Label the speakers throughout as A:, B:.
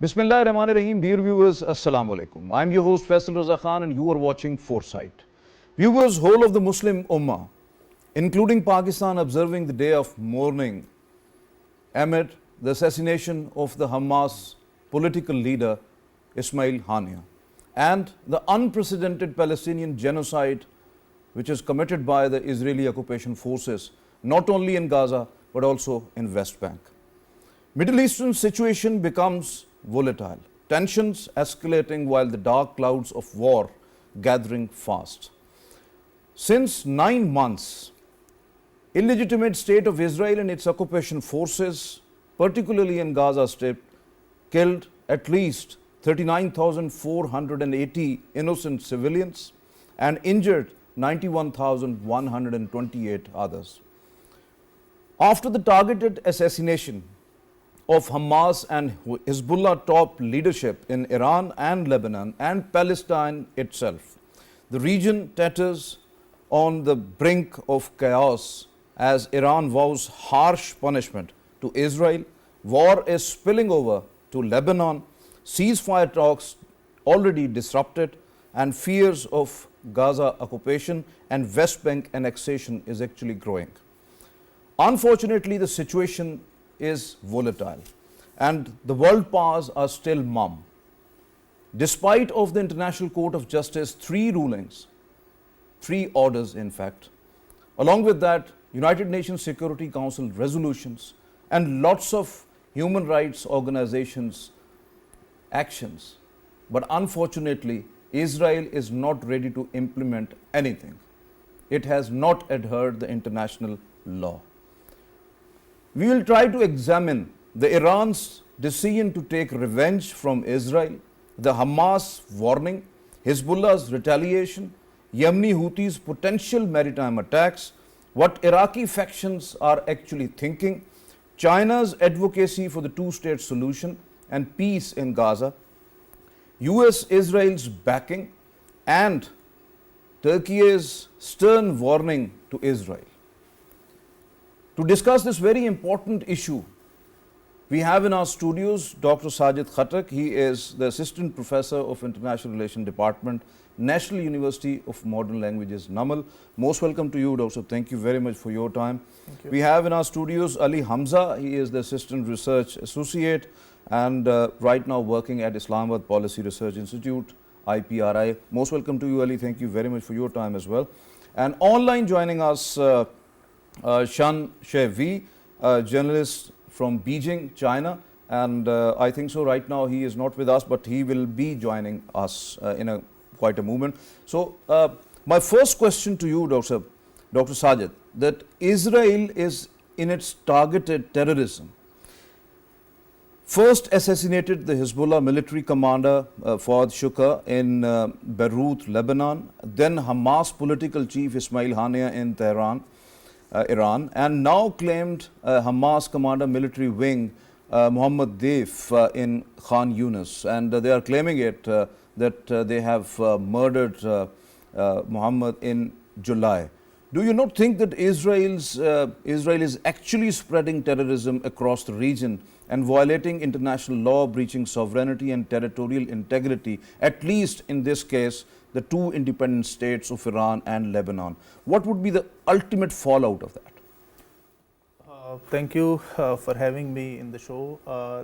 A: Bismillahirrahmanirrahim. Dear viewers, Assalamu alaikum. I'm your host Faisal Raza Khan and you are watching Foresight. Viewers, whole of the Muslim Ummah, including Pakistan, observing the day of mourning amid the assassination of the Hamas political leader Ismail Haniyeh and the unprecedented Palestinian genocide which is committed by the Israeli occupation forces not only in Gaza but also in West Bank. Middle Eastern situation becomes volatile, tensions escalating while the dark clouds of war gathering fast. Since 9 months, illegitimate state of Israel and its occupation forces, particularly in Gaza Strip, killed at least 39,480 innocent civilians and injured 91,128 others. After the targeted assassination of Hamas and Hezbollah top leadership in Iran and Lebanon and Palestine itself, the region teeters on the brink of chaos as Iran vows harsh punishment to Israel. War is spilling over to Lebanon, ceasefire talks already disrupted, and fears of Gaza occupation and West Bank annexation is actually growing. Unfortunately, the situation is volatile and the world powers are still mum. Despite of the International Court of Justice 3 rulings, 3 orders in fact, along with that United Nations Security Council resolutions and lots of human rights organizations actions, but unfortunately Israel is not ready to implement anything. It has not adhered the international law. We will try to examine the Iran's decision to take revenge from Israel, the Hamas warning, Hezbollah's retaliation, Yemeni Houthis' potential maritime attacks, what Iraqi factions are actually thinking, China's advocacy for the two-state solution and peace in Gaza, US-Israel's backing, and Turkey's stern warning to Israel. To discuss this very important issue, we have in our studios Dr. Sajid Khattak. He is the Assistant Professor of International Relations Department, National University of Modern Languages, NAML. Most welcome to you, Doctor. Thank you very much for your time.
B: Thank you.
A: We have in our studios Ali Hamza. He is the Assistant Research Associate and right now working at Islamabad Policy Research Institute, IPRI. Most welcome to you, Ali. Thank you very much for your time as well. And online joining us, Shen, journalist from Beijing, China, and I think so right now he is not with us, but he will be joining us in quite a moment. So my first question to you, Dr. Sajid, that Israel is in its targeted terrorism. First assassinated the Hezbollah military commander Fuad Shukr in Beirut, Lebanon, then Hamas political chief Ismail Haniyeh in Tehran, Iran, and now claimed Hamas commander military wing Muhammad Deif in Khan Yunis, and they are claiming it that they have murdered Muhammad in July. Do you not think that Israel is actually spreading terrorism across the region and violating international law, breaching sovereignty and territorial integrity, at least in this case, the 2 independent states of Iran and Lebanon? What would be the ultimate fallout of that?
B: Thank you for having me in the show.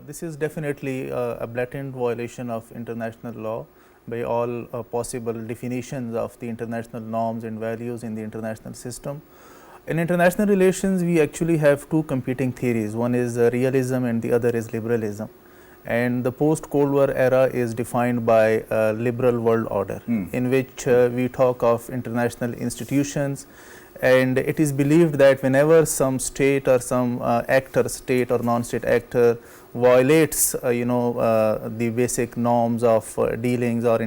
B: This is definitely a blatant violation of international law by all possible definitions of the international norms and values in the international system. In international relations, we actually have 2 competing theories. One is realism and the other is liberalism. And the post-Cold War era is defined by a liberal world order in which we talk of international institutions, and it is believed that whenever some state or some actor, state or non-state actor violates the basic norms of dealings or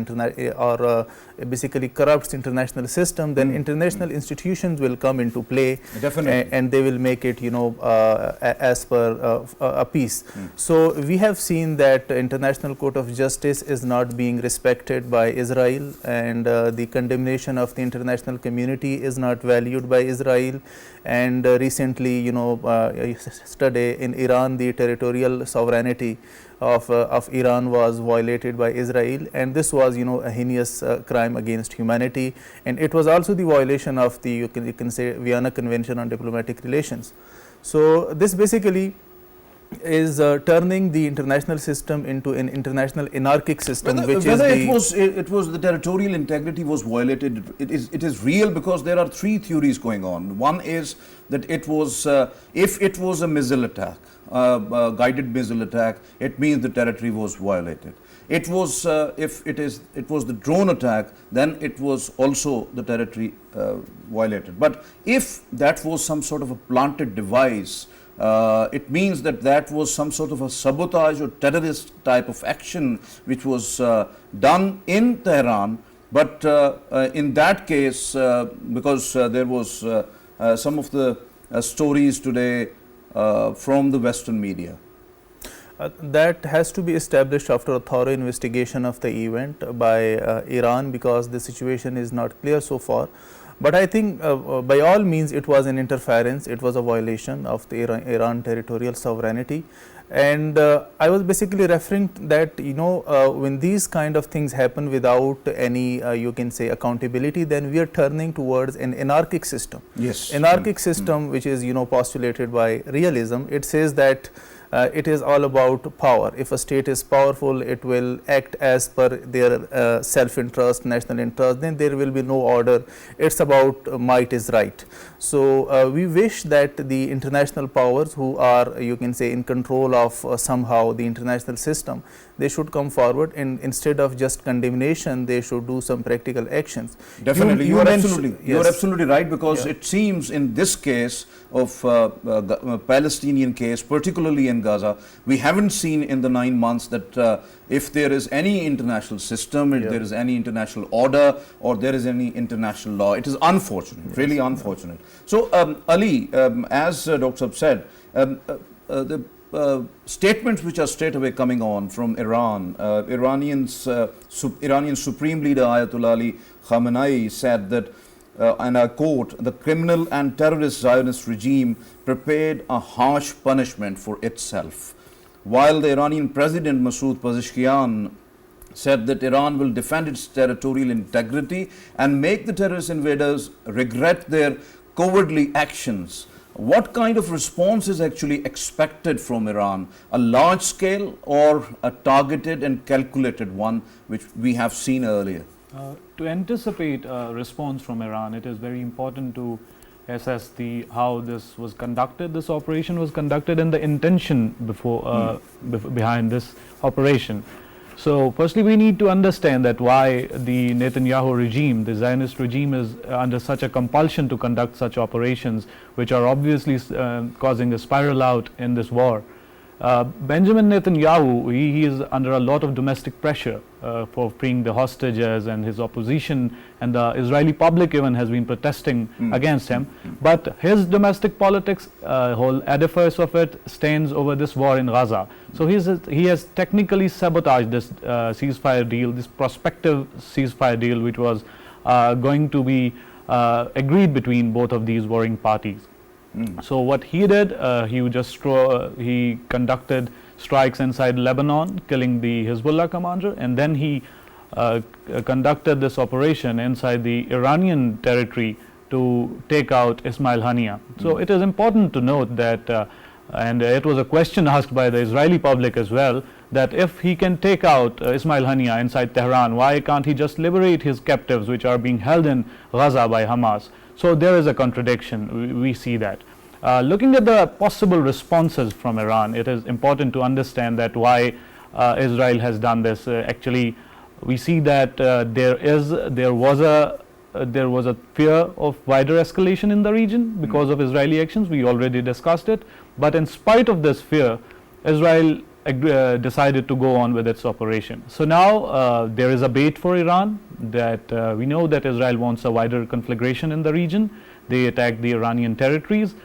B: basically corrupts international system, then international institutions will come into play.
A: Definitely.
B: And they will make it as per a peace. So we have seen that the International Court of Justice is not being respected by Israel, and the condemnation of the international community is not valued by Israel. And recently, yesterday in Iran, the territorial sovereignty of Iran was violated by Israel, and this was, you know, a heinous crime against humanity, and it was also the violation of the, you can say, Vienna Convention on Diplomatic Relations. So this basically is turning the international system into an international anarchic system,
A: whether it was the territorial integrity was violated. It is real because there are three theories going on. One is that it was if it was a missile attack, guided missile attack, it means the territory was violated. It was if it was the drone attack, then it was also the territory violated. But if that was some sort of a planted device, it means that that was some sort of a sabotage or terrorist type of action which was done in Tehran. But in that case, because there was some of the stories today from the Western media.
B: That has to be established after a thorough investigation of the event by Iran, because the situation is not clear so far. But I think by all means it was an interference, it was a violation of the Iran territorial sovereignty. And I was basically referring that, you know, when these kind of things happen without any, you can say, accountability, then we are turning towards an anarchic system.
A: Yes.
B: Anarchic system, which is, you know, postulated by realism. It says that it is all about power. If a state is powerful, it will act as per their self-interest, national interest, then there will be no order. It's about might is right. So we wish that the international powers who are, you can say, in control of somehow the international system, they should come forward, and instead of just condemnation, they should do some practical actions.
A: Definitely, you are absolutely right, because it seems in this case of Palestinian case, particularly in Gaza, we haven't seen in the 9 months that if there is any international system, if there is any international order, or there is any international law, it is unfortunate, really unfortunate. So Ali, as Dr. Saab said, the statements which are straight away coming on from Iran, Iranian Supreme Leader Ayatollah Ali Khamenei said that, and I quote, "The criminal and terrorist Zionist regime prepared a harsh punishment for itself." While the Iranian President Masoud Pezeshkian said that Iran will defend its territorial integrity and make the terrorist invaders regret their cowardly actions. What kind of response is actually expected from Iran? A large scale or a targeted and calculated one, which we have seen earlier?
C: To anticipate a response from Iran, it is very important to assess how this was conducted. This operation was conducted, and the intention behind this operation. So firstly, we need to understand that why the Netanyahu regime, the Zionist regime, is under such a compulsion to conduct such operations, which are obviously causing a spiral out in this war. Benjamin Netanyahu, he is under a lot of domestic pressure for freeing the hostages, and his opposition and the Israeli public even has been protesting against him. But his domestic politics, whole edifice of it, stands over this war in Raza. So he has technically sabotaged this ceasefire deal, this prospective ceasefire deal, which was going to be agreed between both of these warring parties. So what he did, he conducted strikes inside Lebanon, killing the Hezbollah commander, and then he conducted this operation inside the Iranian territory to take out Ismail Haniyeh. So it is important to note that, and it was a question asked by the Israeli public as well, that if he can take out Ismail Haniyeh inside Tehran, why can't he just liberate his captives which are being held in Raza by Hamas? So there is a contradiction, we see that. Looking at the possible responses from Iran, it is important to understand that why Israel has done this. Actually, we see that there was a fear of wider escalation in the region because of Israeli actions. We already discussed it. But in spite of this fear, Israel decided to go on with its operation. So now there is a bait for Iran, that we know that Israel wants a wider conflagration in the region. They attacked the Iranian territories.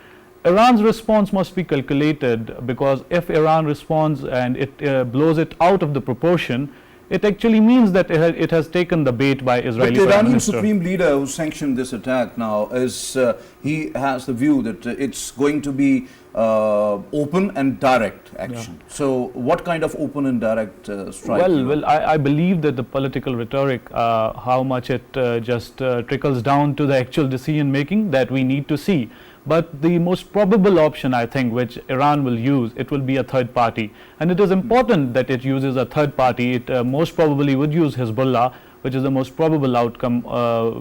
C: Iran's response must be calculated, because if Iran responds and it blows it out of the proportion, it actually means that it has taken the bait by Israeli
A: But the
C: Prime
A: Iranian
C: Minister.
A: Supreme Leader who sanctioned this attack now is, he has the view that it's going to be open and direct action. So what kind of open and direct strike?
C: Well, I believe that the political rhetoric, how much it just trickles down to the actual decision making, that we need to see. But the most probable option, I think, which Iran will use, it will be a third party. And it is important that it uses a third party. It most probably would use Hezbollah, which is the most probable outcome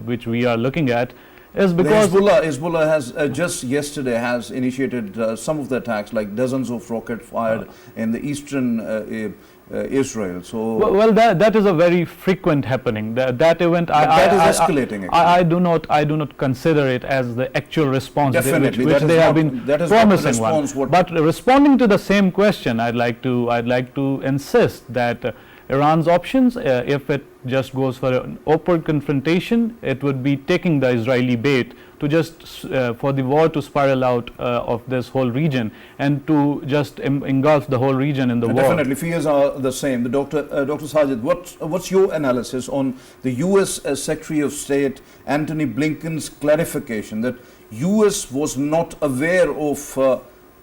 C: which we are looking at, is because
A: Hezbollah has just yesterday has initiated some of the attacks, like dozens of rockets fired in the eastern Israel. So
C: well, that is a very frequent happening. That event,
A: that is escalating.
C: I do not consider it as the actual response
A: Definitely,
C: which they have been promising one. But responding to the same question, I'd like to insist that Iran's options, if it just goes for an open confrontation, it would be taking the Israeli bait to just for the war to spiral out of this whole region and to just engulf the whole region in the war.
A: Definitely, fears are the same. The Dr. Sajid, what's your analysis on the U.S. Secretary of State Antony Blinken's clarification that U.S. was not aware of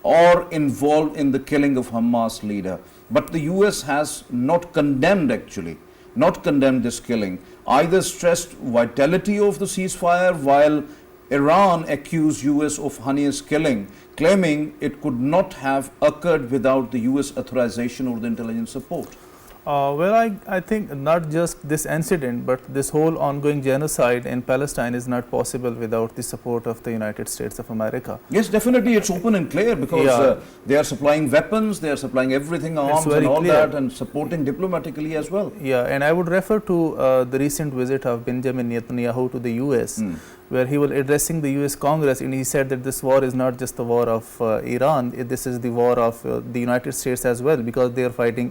A: or involved in the killing of Hamas leader, but the U.S. has not condemned this killing, either stressed vitality of the ceasefire, while Iran accused U.S. of heinous killing, claiming it could not have occurred without the U.S. authorization or the intelligence support.
B: Well, I think not just this incident, but this whole ongoing genocide in Palestine is not possible without the support of the United States of America.
A: Yes, definitely, it's open and clear because they are supplying weapons, they are supplying everything, arms and all that, and supporting diplomatically as well.
B: Yeah, and I would refer to the recent visit of Benjamin Netanyahu to the US, where he was addressing the US Congress, and he said that this war is not just the war of Iran, this is the war of the United States as well, because they are fighting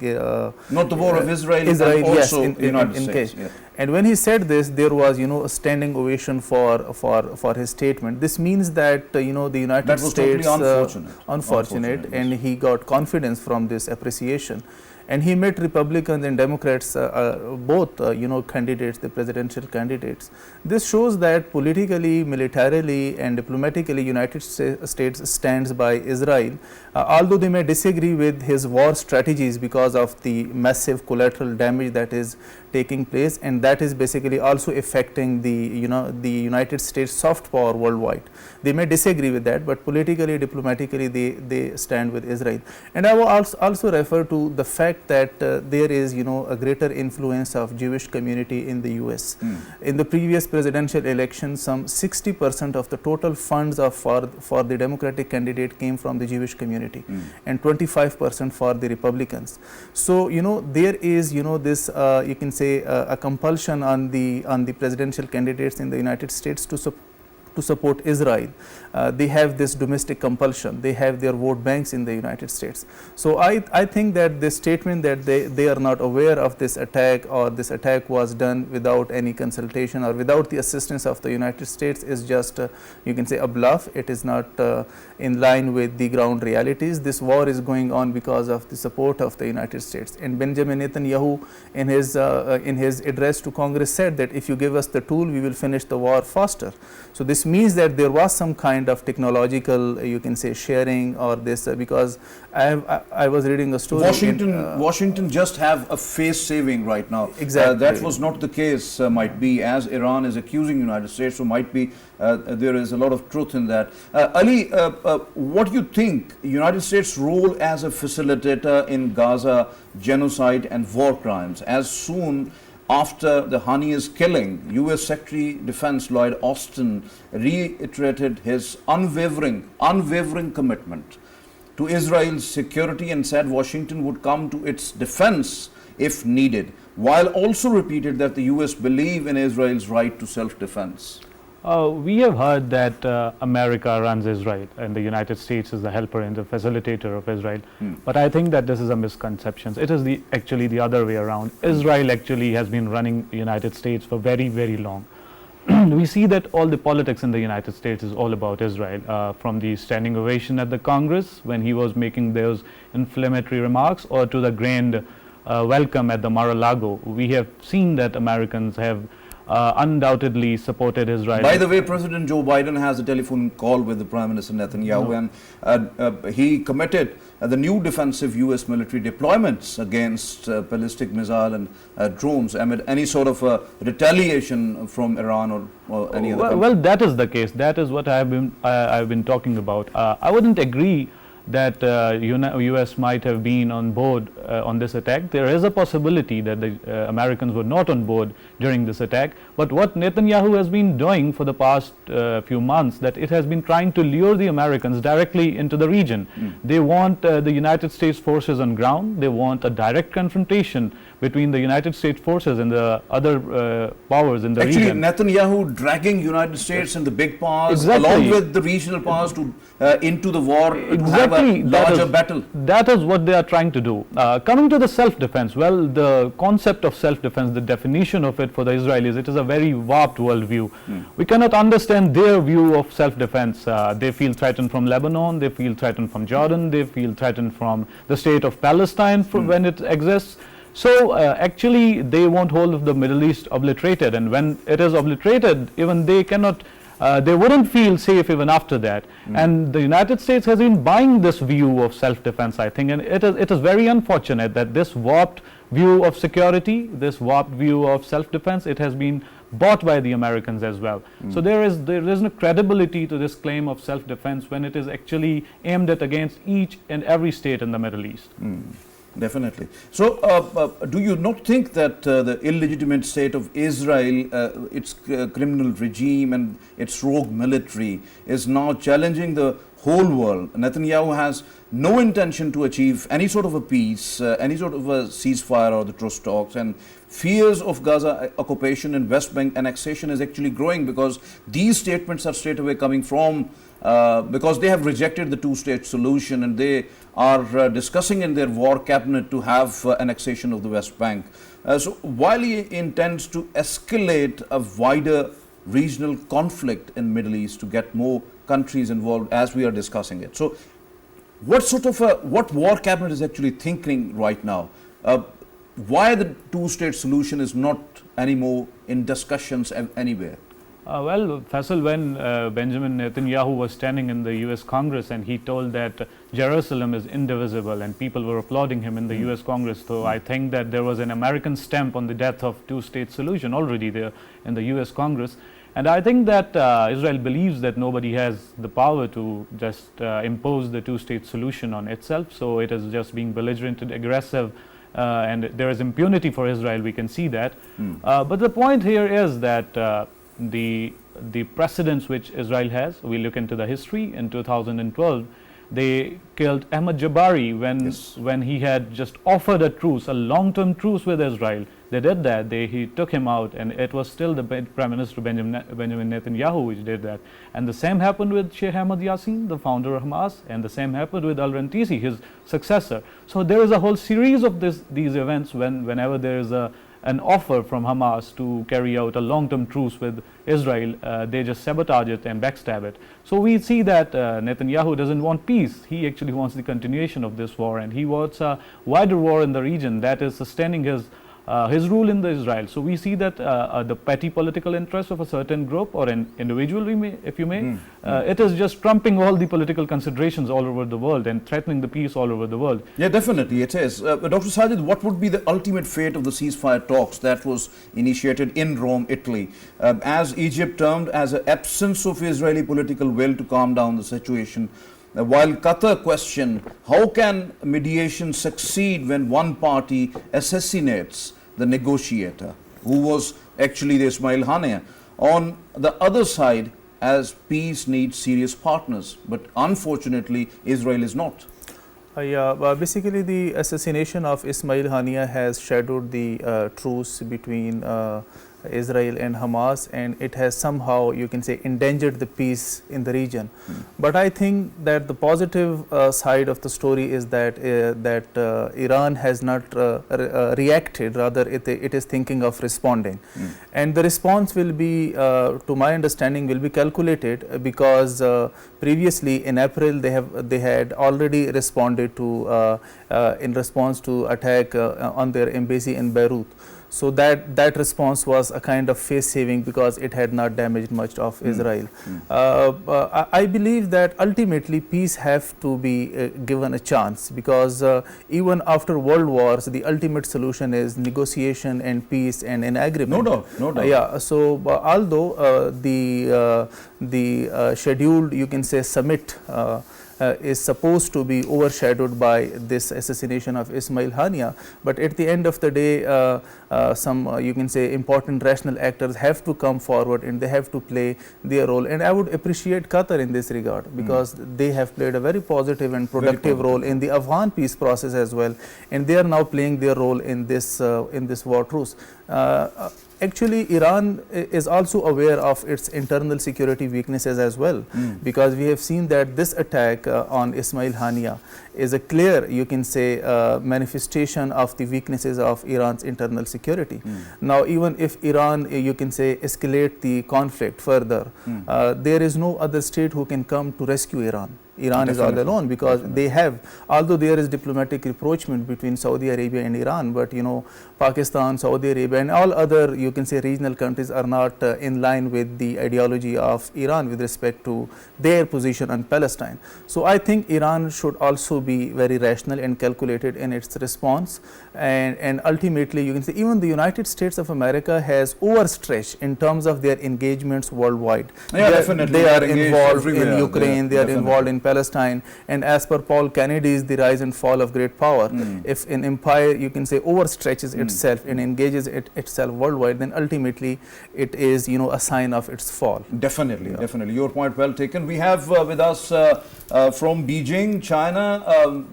A: not the war of Israel and also United States. Yeah.
B: And when he said this, there was a standing ovation for his statement. This means that the United States
A: totally
B: unfortunate, and he got confidence from this appreciation. And he met Republicans and Democrats, both candidates, the presidential candidates. This shows that politically, militarily, and diplomatically, United States stands by Israel, although they may disagree with his war strategies because of the massive collateral damage that is taking place, and that is basically also affecting the United States soft power worldwide. They may disagree with that, but politically, diplomatically, they stand with Israel. And I will also refer to the fact that there is a greater influence of Jewish community in the US. In the previous presidential election, some 60% of the total funds for the Democratic candidate came from the Jewish community, and 25% for the Republicans. So there is this you can say a compulsion on the presidential candidates in the United States to support Israel. They have this domestic compulsion. They have their vote banks in the United States. So I think that this statement that they are not aware of this attack, or this attack was done without any consultation or without the assistance of the United States, is just you can say a bluff. It is not in line with the ground realities. This war is going on because of the support of the United States. And Benjamin Netanyahu in his address to Congress said that if you give us the tool, we will finish the war faster. So this means that there was some kind of technological, you can say, sharing or this, because I was reading a story.
A: Washington just have a face saving right now.
B: Exactly.
A: That was not the case, might be, as Iran is accusing United States, so might be there is a lot of truth in that. Ali, what do you think United States' role as a facilitator in Gaza genocide and war crimes? As soon after the heinous killing, U.S. Secretary Defense Lloyd Austin reiterated his unwavering commitment to Israel's security and said Washington would come to its defense if needed, while also repeated that the U.S. believe in Israel's right to self-defense.
C: We have heard that America runs Israel and the United States is the helper and the facilitator of Israel. But I think that this is a misconception. It is actually the other way around. Israel actually has been running the United States for very, very long. We see that all the politics in the United States is all about Israel, from the standing ovation at the Congress when he was making those inflammatory remarks, or to the grand welcome at the Mar-a-Lago. We have seen that Americans have undoubtedly supported Israel.
A: By the way, President Joe Biden has a telephone call with the Prime Minister Netanyahu, and he committed the new defensive U.S. military deployments against ballistic missile and drones amid any sort of retaliation from Iran or any other country.
C: Well, that is the case. That is what I've been talking about. I wouldn't agree that U.S. might have been on board on this attack. There is a possibility that the Americans were not on board during this attack. But what Netanyahu has been doing for the past few months, that it has been trying to lure the Americans directly into the region. They want the United States forces on ground. They want a direct confrontation between the United States forces and the other powers in the region.
A: Actually, Netanyahu dragging United States and the big powers along with the regional powers to into the war to have a larger battle.
C: That is what they are trying to do. Coming to the self-defense, well, the concept of self-defense, the definition of it for the Israelis, it is a very warped worldview. We cannot understand their view of self-defense. They feel threatened from Lebanon, they feel threatened from Jordan, they feel threatened from the state of Palestine when it exists. So actually they want whole of the Middle East obliterated, and when it is obliterated, even they cannot, they wouldn't feel safe even after that. And the United States has been buying this view of self-defense, I think, and it is very unfortunate that this warped view of security, this warped view of self-defense, it has been bought by the Americans as well. So there is no credibility to this claim of self-defense when it is actually aimed at against each and every state in the Middle East.
A: Definitely. So, do you not think that the illegitimate state of Israel, its criminal regime and its rogue military is now challenging the whole world? Netanyahu has no intention to achieve any sort of a peace, any sort of a ceasefire or the truce talks, and fears of Gaza occupation and West Bank annexation is actually growing because these statements are straight away coming from because they have rejected the two-state solution and they are discussing in their war cabinet to have annexation of the West Bank. So while he intends to escalate a wider regional conflict in Middle East to get more countries involved as we are discussing it. So what sort of what war cabinet is actually thinking right now? Why the two-state solution is not anymore in discussions anywhere?
C: Well, Faisal, when Benjamin Netanyahu was standing in the US Congress and he told that Jerusalem is indivisible and people were applauding him in the US Congress, so I think that there was an American stamp on the death of two-state solution already there in the US Congress. And I think that Israel believes that nobody has the power to just impose the two-state solution on itself, so it is just being belligerent and aggressive. And there is impunity for Israel, we can see that. But the point here is that the precedents which Israel has, we look into the history. In 2012, they killed Ahmad Jabari when he had just offered a truce, a long-term truce with Israel. They did that. He took him out, and it was still the Prime Minister Benjamin Netanyahu which did that. And the same happened with Sheikh Ahmad Yassin, the founder of Hamas, and the same happened with Al-Rantisi, his successor. So there is a whole series of these events whenever there is an offer from Hamas to carry out a long-term truce with Israel, they just sabotage it and backstab it. So we see that Netanyahu doesn't want peace. He actually wants the continuation of this war, and he wants a wider war in the region that is sustaining his rule in the Israel. So we see that the petty political interest of a certain group or an individual, if you may, it is just trumping all the political considerations all over the world and threatening the peace all over the world.
A: Yeah, definitely it is. Dr. Sajid, what would be the ultimate fate of the ceasefire talks that was initiated in Rome, Italy, as Egypt termed as an absence of Israeli political will to calm down the situation? While Qatar questioned how can mediation succeed when one party assassinates the negotiator, who was actually the Ismail Haniyeh. On the other side, as peace needs serious partners, but unfortunately Israel is not.
B: Basically the assassination of Ismail Haniyeh has shadowed the truce between Israel and Hamas, and it has somehow, you can say, endangered the peace in the region. But I think that the positive side of the story is that Iran has not reacted, rather it is thinking of responding. And the response will be, to my understanding, will be calculated, because previously in April they had already responded to in response to attack on their embassy in Beirut. So that response was a kind of face saving, because it had not damaged much of Israel. I believe that ultimately peace have to be given a chance, because even after world wars, the ultimate solution is negotiation and peace and an agreement.
A: No doubt, no doubt.
B: Yeah. So although the scheduled, you can say, summit is supposed to be overshadowed by this assassination of Ismail Hania, but at the end of the day, some you can say important rational actors have to come forward and they have to play their role. And I would appreciate Qatar in this regard, because they have played a very positive and productive role in the Afghan peace process as well, and they are now playing their role in this war truce. Actually, Iran is also aware of its internal security weaknesses as well, because we have seen that this attack on Ismail Hania is a clear, you can say, manifestation of the weaknesses of Iran's internal security. Now, even if Iran, you can say, escalate the conflict further, there is no other state who can come to rescue Iran. Iran is all alone, because they have, although there is diplomatic rapprochement between Saudi Arabia and Iran, but you know, Pakistan, Saudi Arabia and all other, you can say, regional countries are not in line with the ideology of Iran with respect to their position on Palestine. So I think Iran should also be very rational and calculated in its response, and ultimately, you can say, even the United States of America has overstretched in terms of their engagements worldwide.
A: Yeah, definitely.
B: They are involved in
A: everywhere.
B: Ukraine, they are involved in Palestine, and as per Paul Kennedy's The Rise and Fall of Great Power, if an empire, you can say, overstretches itself and engages itself worldwide, then ultimately it is, you know, a sign of its fall.
A: Definitely, definitely. Your point well taken. We have with us from Beijing, China,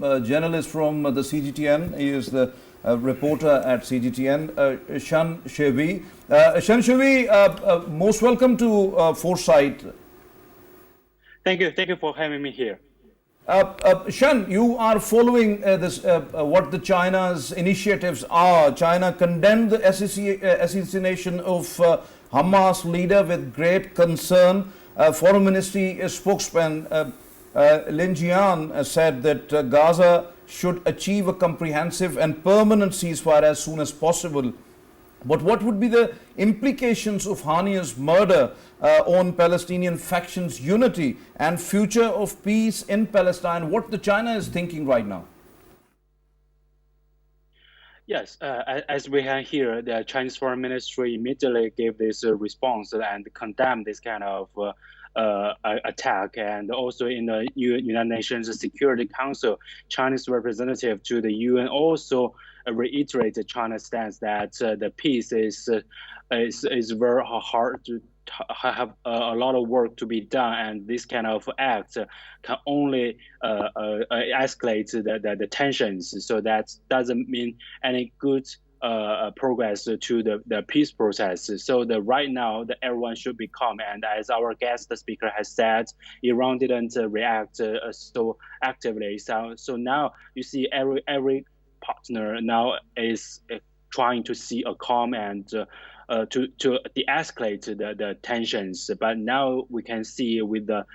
A: a journalist from the CGTN. He is the reporter at CGTN, Shen Shiwei. Shen Shiwei, most welcome to Foresight.
D: Thank you for having me here.
A: Shen, you are following this, what the China's initiatives are. China condemned the assassination of Hamas leader with great concern. Foreign Ministry spokesman Lin Jian said that Gaza should achieve a comprehensive and permanent ceasefire as soon as possible. But what would be the implications of Hania's murder on Palestinian factions' unity and future of peace in Palestine? What the China is thinking right now?
D: Yes, as we have here, the Chinese Foreign Ministry immediately gave this response and condemned this kind of attack. And also in the United Nations Security Council, Chinese representative to the UN also reiterated China's stance that the peace is very hard to have a lot of work to be done, and this kind of act can only escalate the tensions. So that doesn't mean any good progress to the peace process. So right now, everyone should be calm. And as our guest speaker has said, Iran didn't react so actively. So now you see every partner now is trying to see a calm and to de-escalate the tensions. But now we can see with the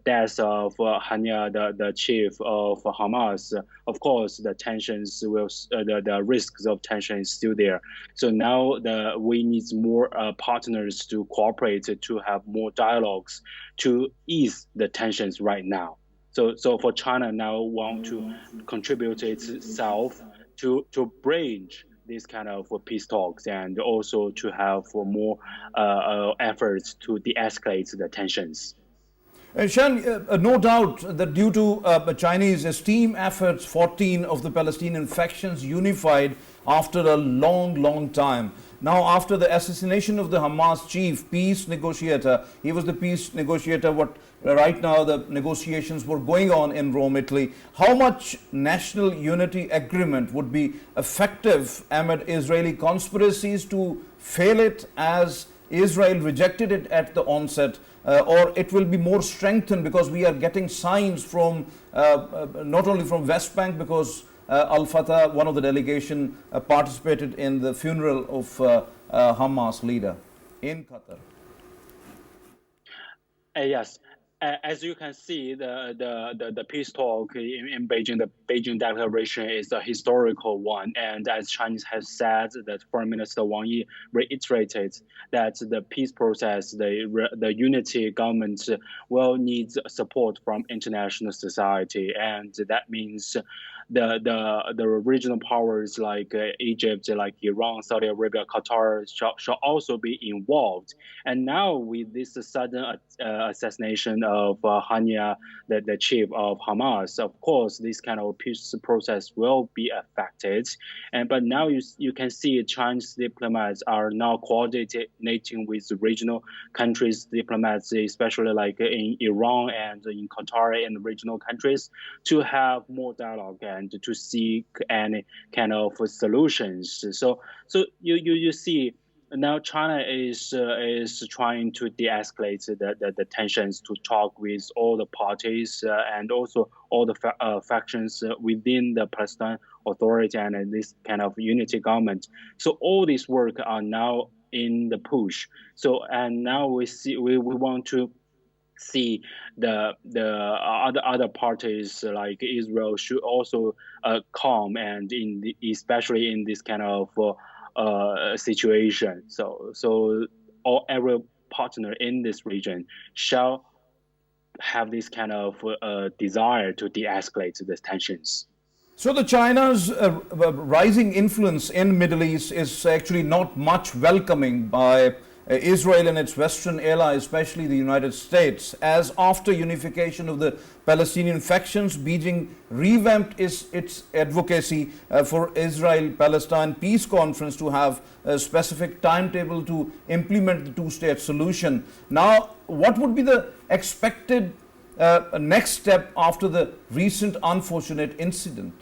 D: death of Hania, the chief of Hamas, of course the tensions will, the risks of tension is still there. So now we need more partners to cooperate, to have more dialogues to ease the tensions right now. So for China now want to contribute itself to bridge these kind of peace talks, and also to have more efforts to de-escalate the tensions.
A: Shen, no doubt that due to Chinese esteem efforts, 14 of the Palestinian factions unified after a long time. Now, after the assassination of the Hamas chief peace negotiator, he was the peace negotiator. Right now the negotiations were going on in Rome, Italy. How much national unity agreement would be effective amid Israeli conspiracies to fail it, as Israel rejected it at the onset, or it will be more strengthened because we are getting signs from not only from West Bank, because Al-Fatah, one of the delegation, participated in the funeral of Hamas leader in Qatar.
D: Yes. As you can see, the peace talk in Beijing, the Beijing Declaration is a historical one. And as Chinese has said, that Foreign Minister Wang Yi reiterated that the peace process, the unity government will need support from international society. And that means the regional powers like Egypt, like Iran, Saudi Arabia, Qatar shall also be involved. And now with this sudden assassination of Hania, the chief of Hamas, of course, this kind of peace process will be affected. But now you can see Chinese diplomats are now coordinating with regional countries, diplomats, especially like in Iran and in Qatar and regional countries, to have more dialogue and to seek any kind of solutions. So you see now China is trying to de-escalate the tensions, to talk with all the parties and also all the factions within the Palestine Authority and this kind of unity government. So all this work are now in the push. So and now we want to see the other parties like Israel should also come, and especially in this kind of situation. So every partner in this region shall have this kind of desire to de-escalate the tensions.
A: So the China's rising influence in Middle East is actually not much welcoming by Israel and its Western allies, especially the United States, as after unification of the Palestinian factions, Beijing revamped its advocacy for Israel-Palestine peace conference to have a specific timetable to implement the two-state solution. Now, what would be the expected next step after the recent unfortunate incident?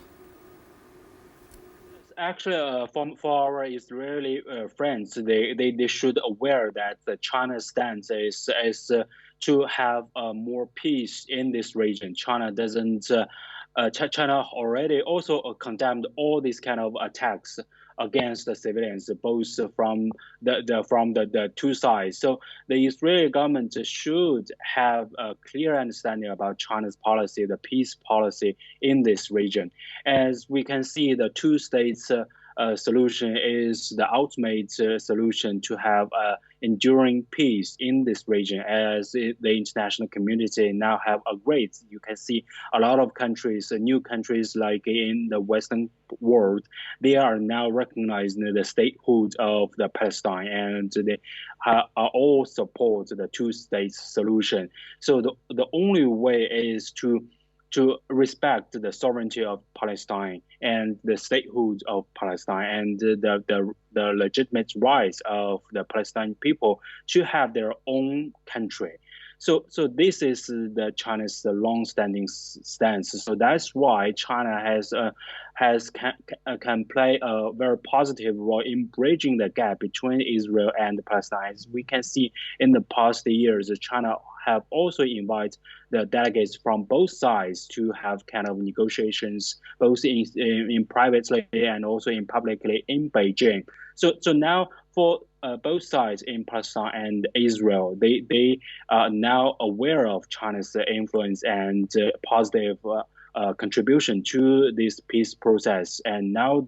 D: Actually, for our Israeli friends, they should aware that the China's stance is to have more peace in this region. China doesn't. China already also condemned all these kind of attacks against the civilians, both from the two sides. So the Israeli government should have a clear understanding about China's policy, the peace policy in this region. As we can see, the two states solution is the ultimate solution to have enduring peace in this region, as the international community now have agreed. You can see a lot of countries, new countries like in the Western world, they are now recognizing the statehood of the Palestine, and they are all support the two-state solution. So the only way is to respect the sovereignty of Palestine and the statehood of Palestine and the legitimate rights of the Palestinian people to have their own country. So this is the China's long-standing stance. So that's why China can play a very positive role in bridging the gap between Israel and Palestine. As we can see in the past years, China have also invited the delegates from both sides to have kind of negotiations, both in privately and also in publicly in Beijing. So now for both sides in Palestine and Israel, they are now aware of China's influence and positive contribution to this peace process. And now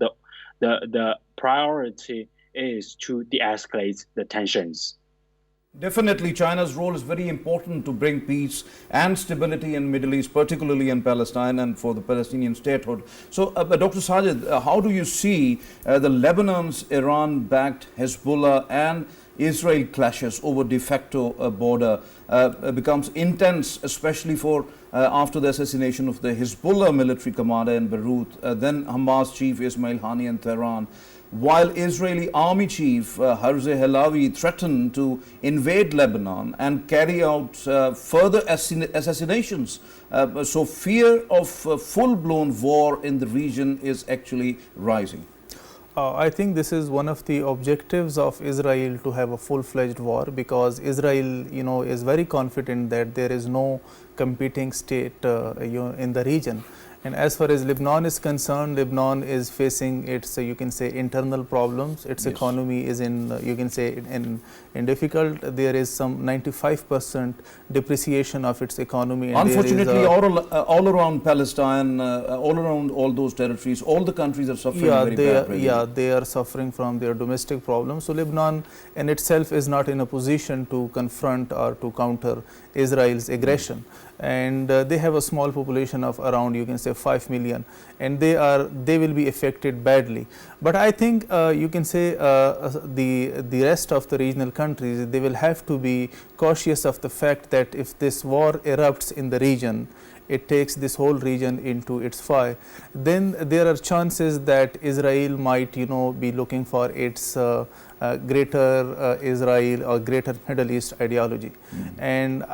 D: the priority is to de-escalate the tensions.
A: Definitely, China's role is very important to bring peace and stability in Middle East, particularly in Palestine and for the Palestinian statehood. So, Dr. Sajid, how do you see the Lebanon's Iran-backed Hezbollah and Israel clashes over de facto border becomes intense, especially for after the assassination of the Hezbollah military commander in Beirut, then Hamas chief Ismail Hani in Tehran, while Israeli army chief Herzi Halavi threatened to invade Lebanon and carry out further assassinations. So fear of full-blown war in the region is actually rising.
B: I think this is one of the objectives of Israel to have a full-fledged war, because Israel, is very confident that there is no competing state, in the region. And as far as Lebanon is concerned, Lebanon is facing its, you can say, internal problems. Its
A: Yes.
B: economy is in, you can say, in difficult. There is some 95% depreciation of its economy. And
A: Unfortunately, all around Palestine, all around all those territories, all the countries are suffering very badly.
B: They are suffering from their domestic problems. So Lebanon in itself is not in a position to confront or to counter Israel's aggression. And they have a small population of around, you can say, 5 million, and they will be affected badly. But I think you can say the rest of the regional countries, they will have to be cautious of the fact that if this war erupts in the region, it takes this whole region into its fire, then there are chances that Israel might, be looking for its greater Israel or greater Middle East ideology. And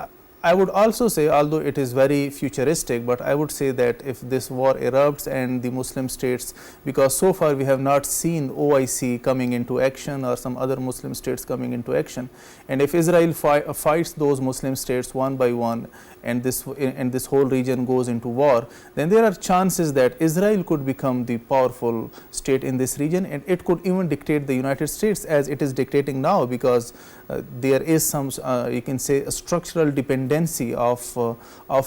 B: I would also say, although it is very futuristic, but I would say that if this war erupts and the Muslim states, because so far we have not seen OIC coming into action or some other Muslim states coming into action, and if Israel fights those Muslim states one by one, and this whole region goes into war, then there are chances that Israel could become the powerful state in this region, and it could even dictate the United States as it is dictating now, because there is some you can say a structural dependency of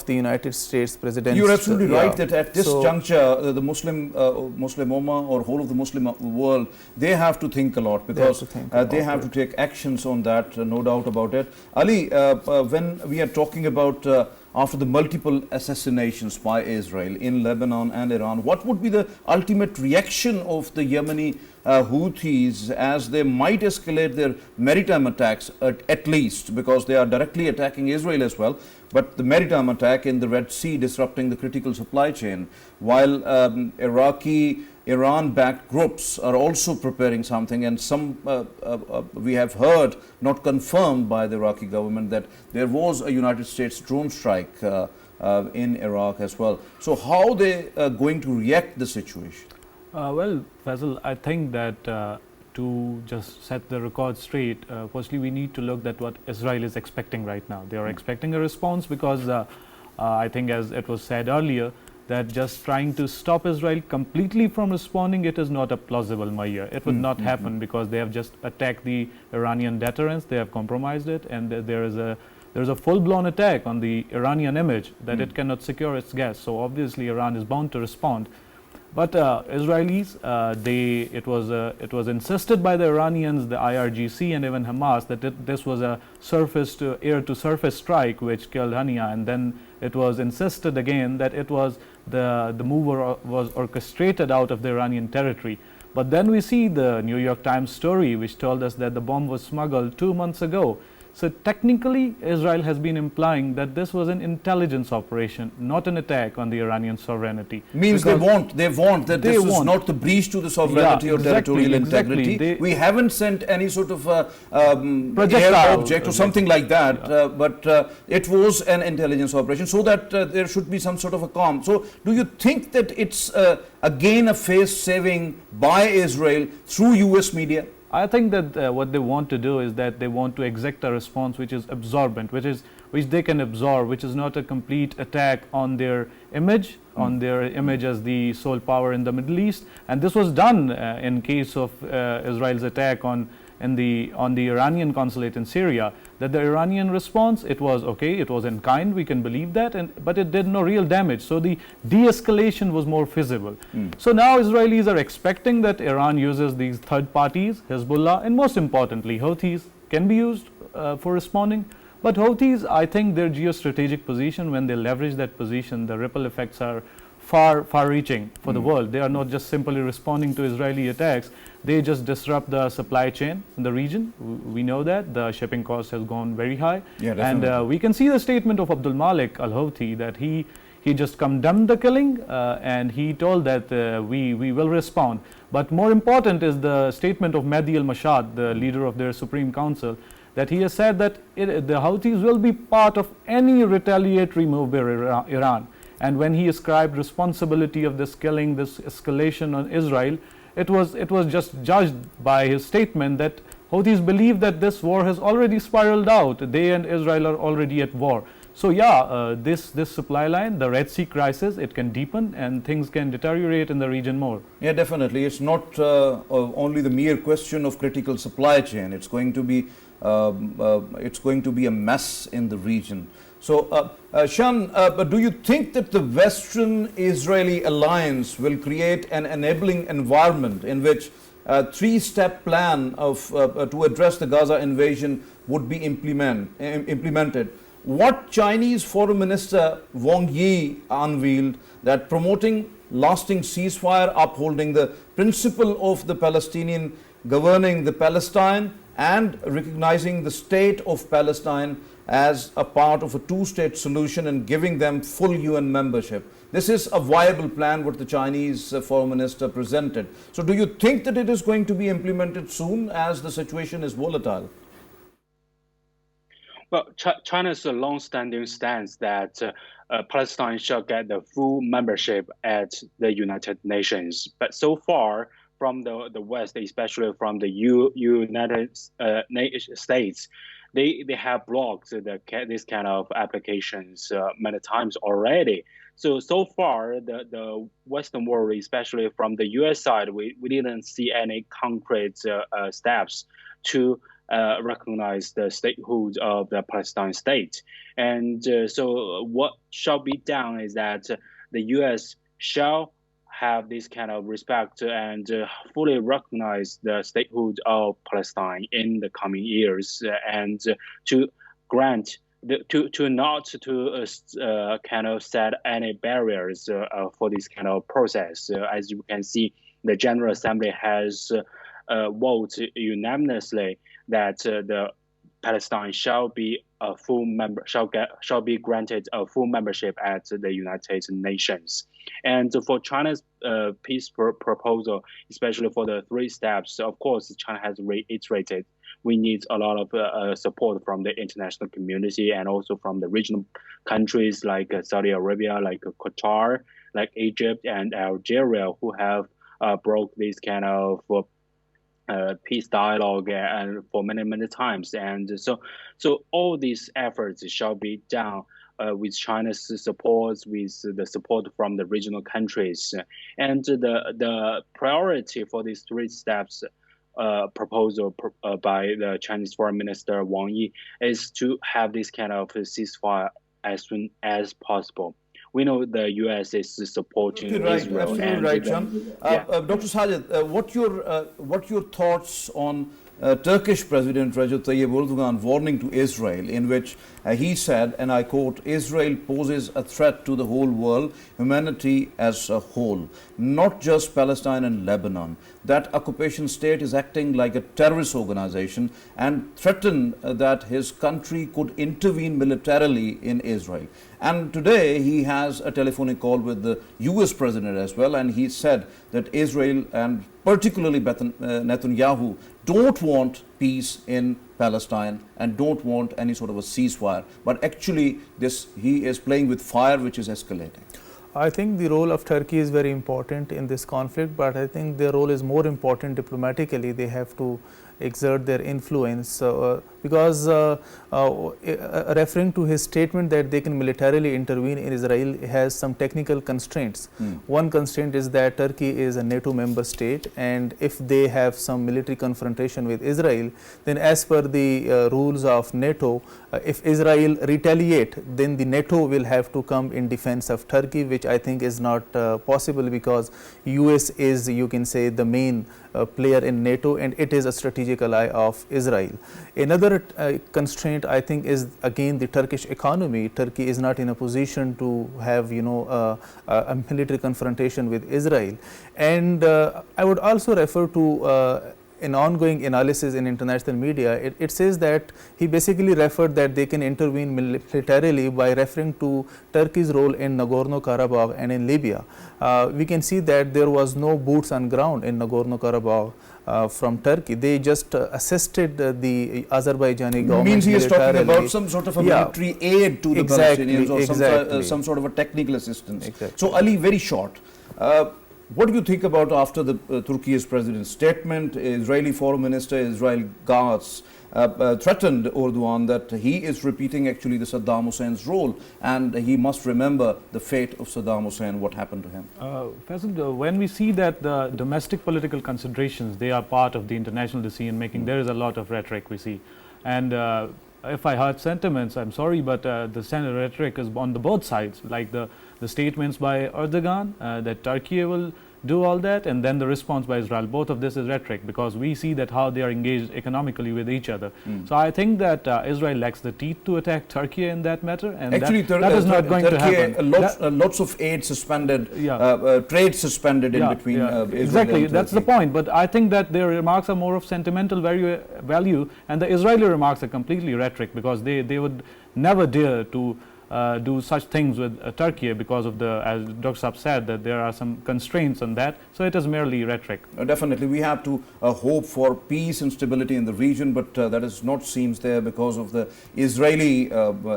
B: the United States president.
A: You're absolutely right that at this juncture the Muslim Ummah or whole of the Muslim world, they have to think a lot, because they have to take actions on that, no doubt about it. Ali, when we are talking about after the multiple assassinations by Israel in Lebanon and Iran, what would be the ultimate reaction of the Yemeni Houthis, as they might escalate their maritime attacks at least, because they are directly attacking Israel as well, but the maritime attack in the Red Sea disrupting the critical supply chain, while Iran-backed groups are also preparing something, and some we have heard, not confirmed by the Iraqi government, that there was a United States drone strike in Iraq as well. So how they going to react the situation?
C: Well, Faisal, I think that to just set the record straight, firstly we need to look at what Israel is expecting right now. They are expecting a response because I think, as it was said earlier, that just trying to stop Israel completely from responding, it is not a plausible measure. It would not happen, because they have just attacked the Iranian deterrence, they have compromised it, and there is a full-blown attack on the Iranian image that it cannot secure its gas. So obviously Iran is bound to respond. But Israelis, it was insisted by the Iranians, the IRGC, and even Hamas that this was a air-to-surface strike which killed Hania, and then it was insisted again that it was the move was orchestrated out of the Iranian territory. But then we see the New York Times story which told us that the bomb was smuggled 2 months ago. So technically, Israel has been implying that this was an intelligence operation, not an attack on the Iranian sovereignty.
A: Means they want that this was not the breach to the sovereignty or territorial integrity. We haven't sent any sort of air object or something like that, but it was an intelligence operation, so that there should be some sort of a calm. So do you think that it's again a face saving by Israel through US media?
C: I think that what they want to do is that they want to exact a response which is absorbent, which they can absorb, which is not a complete attack on their image, as the sole power in the Middle East. And this was done in case of Israel's attack on the Iranian consulate in Syria. That the Iranian response, it was okay, it was in kind, we can believe that, but it did no real damage. So the de-escalation was more feasible. So now Israelis are expecting that Iran uses these third parties, Hezbollah, and most importantly Houthis can be used for responding. But Houthis, I think their geostrategic position, when they leverage that position, the ripple effects are far-reaching for the world. They are not just simply responding to Israeli attacks. They just disrupt the supply chain in the region. We know that the shipping cost has gone very high.
A: Yeah,
C: and
A: definitely.
C: we can see the statement of Abdul Malik Al-Houthi that he just condemned the killing and he told that we will respond. But more important is the statement of Mahdi al-Mashad, the leader of their Supreme Council, that he has said that the Houthis will be part of any retaliatory move by Iran. And when he ascribed responsibility of this killing, this escalation on Israel, it was just judged by his statement that Houthis believe that this war has already spiraled out. They and Israel are already at war. So yeah, this supply line, the Red Sea crisis, it can deepen and things can deteriorate in the region more.
A: Yeah, definitely. It's not only the mere question of critical supply chain. It's going to be a mess in the region. So, Shen, do you think that the Western-Israeli alliance will create an enabling environment in which a three-step plan to address the Gaza invasion would be implemented? What Chinese Foreign Minister Wang Yi unveiled, that promoting lasting ceasefire, upholding the principle of the Palestinian governing the Palestine and recognizing the state of Palestine as a part of a two-state solution and giving them full UN membership. This is a viable plan what the Chinese Foreign Minister presented. So do you think that it is going to be implemented soon as the situation is volatile?
D: Well, China's long-standing stance that Palestine shall get the full membership at the United Nations. But so far, from the West, especially from the United States, they have blocked this kind of applications many times already. So far, the Western world, especially from the U.S. side, we didn't see any concrete steps to recognize the statehood of the Palestine state. And so what shall be done is that the U.S. shall have this kind of respect and fully recognize the statehood of Palestine in the coming years, and to grant kind of set any barriers for this kind of process. As you can see, the General Assembly has voted unanimously that the Palestine shall be a full member, shall be granted a full membership at the United Nations. And for China's peace proposal, especially for the three steps, of course, China has reiterated we need a lot of support from the international community and also from the regional countries like Saudi Arabia, like Qatar, like Egypt and Algeria, who have broke this kind of peace dialogue and for many times. And so all these efforts shall be done with China's support, with the support from the regional countries. And the priority for these three steps proposal by the Chinese Foreign Minister Wang Yi is to have this kind of ceasefire as soon as possible. We know the U.S. is supporting Israel.
A: Absolutely right, Shen. Dr. Sajid, what your thoughts on Turkish President Recep Tayyip Erdogan warning to Israel, in which he said, and I quote, "Israel poses a threat to the whole world, humanity as a whole, not just Palestine and Lebanon. That occupation state is acting like a terrorist organization and threatened that his country could intervene militarily in Israel." And today he has a telephonic call with the US President as well, and he said that Israel and particularly Netanyahu don't want peace in Palestine and don't want any sort of a ceasefire. But actually he is playing with fire, which is escalating.
B: I think the role of Turkey is very important in this conflict, but I think their role is more important diplomatically. They have to exert their influence because referring to his statement that they can militarily intervene in Israel has some technical constraints. One constraint is that Turkey is a NATO member state, and if they have some military confrontation with Israel, then as per the rules of NATO, if Israel retaliate, then the NATO will have to come in defense of Turkey, which I think is not possible because US is, you can say, the main player in NATO, and it is a strategic strategic ally of Israel. Another constraint, I think, is again the Turkish economy. Turkey is not in a position to have, you know, a military confrontation with Israel. And I would also refer to an ongoing analysis in international media. It says that he basically referred that they can intervene militarily by referring to Turkey's role in Nagorno-Karabakh and in Libya. We can see that there was no boots on ground in Nagorno-Karabakh from Turkey. They just assisted the Azerbaijani government.
A: Means he is talking
B: militarily.
A: about some sort of a military aid to the Palestinians, or some sort of a technical assistance.
B: Exactly.
A: So Ali, very short. What do you think about after the Turkey's president's statement? Israeli Foreign Minister Israel Katz threatened Erdogan that he is repeating actually the Saddam Hussein's role, and he must remember the fate of Saddam Hussein, what happened to him.
C: Faisal, when we see that the domestic political considerations, they are part of the international decision making, there is a lot of rhetoric we see. And if I heard sentiments, I'm sorry, but the rhetoric is on the both sides, like the statements by Erdogan that Turkey will do all that, and then the response by Israel. Both of this is rhetoric, because we see that how they are engaged economically with each other. So I think that Israel lacks the teeth to attack Turkey in that matter, and
A: actually
C: that is not going to happen.
A: Lots of aid suspended, trade suspended in between Israel
C: exactly,
A: and
C: that's the
A: Turkey.
C: point. But I think that their remarks are more of sentimental value, and the Israeli remarks are completely rhetoric, because they would never dare to do such things with Turkey, because of the, as Dr. Saab said, that there are some constraints on that. So it is merely rhetoric.
A: Definitely, we have to hope for peace and stability in the region, but that is not seems there because of the Israeli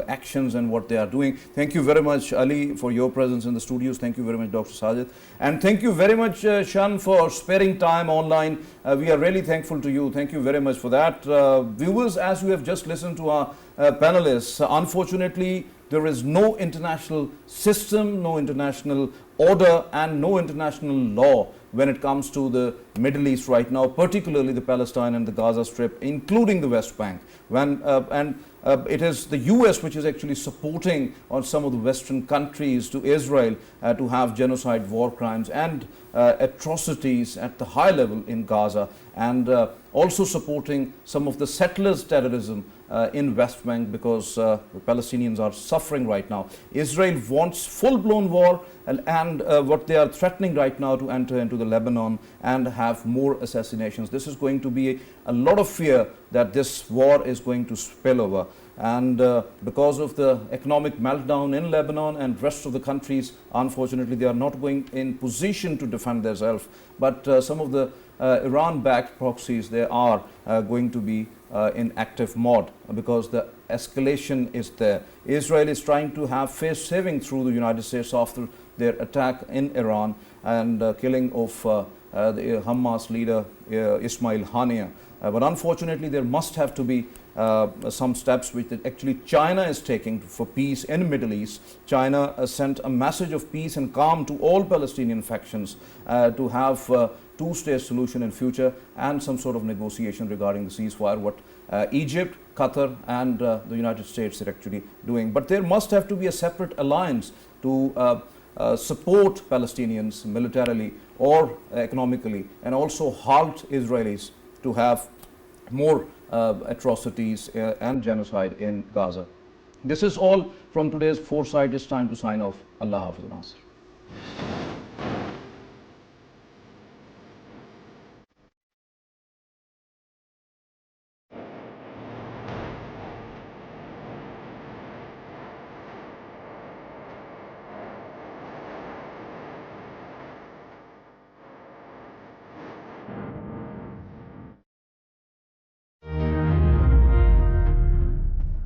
A: actions and what they are doing. Thank you very much, Ali, for your presence in the studios. Thank you very much, Dr. Sajid. And thank you very much, Shen, for sparing time online. We are really thankful to you. Thank you very much for that. Viewers, as you have just listened to our panelists, unfortunately, there is no international system, no international order, and no international law when it comes to the Middle East right now, particularly the Palestine and the Gaza Strip, including the West Bank. It is the US which is actually supporting on some of the Western countries to Israel to have genocide, war crimes, and atrocities at the high level in Gaza, and also supporting some of the settlers' terrorism in West Bank, because the Palestinians are suffering right now. Israel wants full-blown war, and what they are threatening right now to enter into the Lebanon and have more assassinations. This is going to be a lot of fear that this war is going to spill over. And because of the economic meltdown in Lebanon and rest of the countries, unfortunately, they are not going in position to defend themselves. But some of the Iran-backed proxies, they are going to be in active mode, because the escalation is there. Israel is trying to have face saving through the United States after their attack in Iran and killing of the Hamas leader Ismail Haniyeh. But unfortunately, there must have to be some steps which actually China is taking for peace in the Middle East. China sent a message of peace and calm to all Palestinian factions to have two-state solution in future and some sort of negotiation regarding the ceasefire, what Egypt, Qatar, and the United States are actually doing. But there must have to be a separate alliance to support Palestinians militarily or economically, and also halt Israelis to have more atrocities and genocide in Gaza. This is all from today's Foresight. It's time to sign off. Allah Hafiz.